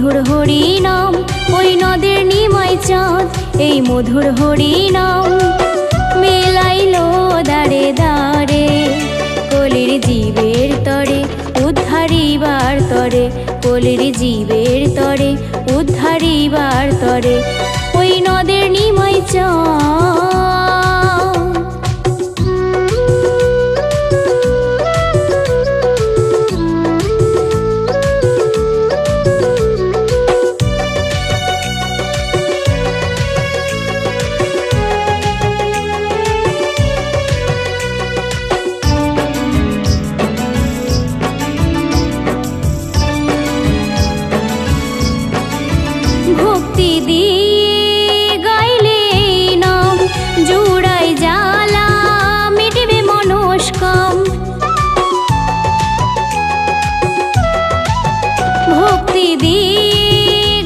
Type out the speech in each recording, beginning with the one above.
মধুর হরিনাম, ওই নদের নিমাই চাঁদ এই মধুর হরিনাম মেলাইলো দারে দারে কলির জীবের তরে উদ্ধারিবার তরে, কলির জীবের তরে উদ্ধারিবার তরে ওই নদের নিমাই চাঁদ। ভক্তি দিয়ে গাইলে নাম জুড়াই জ্বালা মিটবে মনস্কাম, ভক্তি দিয়ে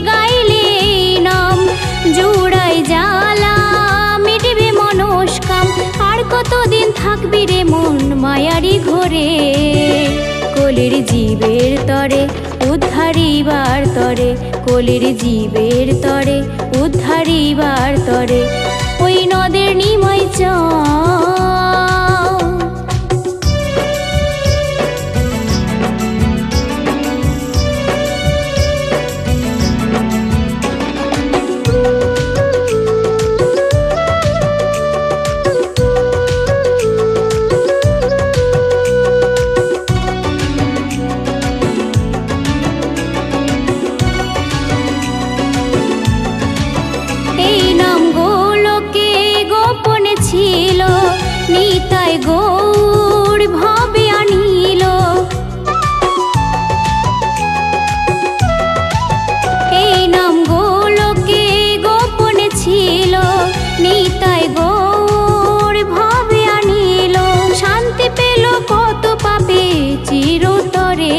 গাইলে নাম জুড়াই জ্বালা মিটবে মনস্কাম। আর কতদিন থাকবি রে মন মায়ারি ঘরে, কলির জীবের তরে উদ্ধারিবার তরে, কলির জীবের তরে উদ্ধারিবার তরে ওই নদের নিমাই চাঁদ। ছিল নিতাই গৌর ভাবে আনিল, এই নাম গোলকে গোপনে ছিল নিতাই গৌর ভাবে আনিল। শান্তি পেল কত পাপে চিরতরে,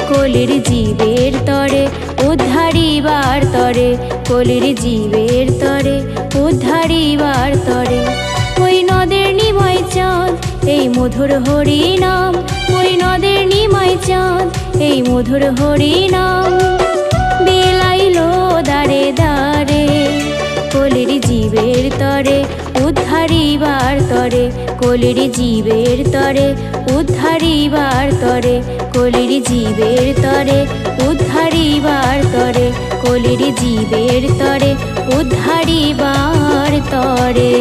কলির জীবের তরে উদ্ধারিবার তরে, কলির জীবের তরে উদ্ধারিবার তরে ওই নদের নিমাই চাঁদ এই মধুর হরিনাম, ওই নদের নিমাই চাঁদ এই মধুর হরিনাম বিলাইলো দারে দারে কলির জীবের তরে উদ্ধারিবার তরে, কলির জীবের তরে উদ্ধারিবার তরে, কলির জীবের তরে উদ্ধারিবার তরে, কলির জীবের তরে উদ্ধারিবার তরে।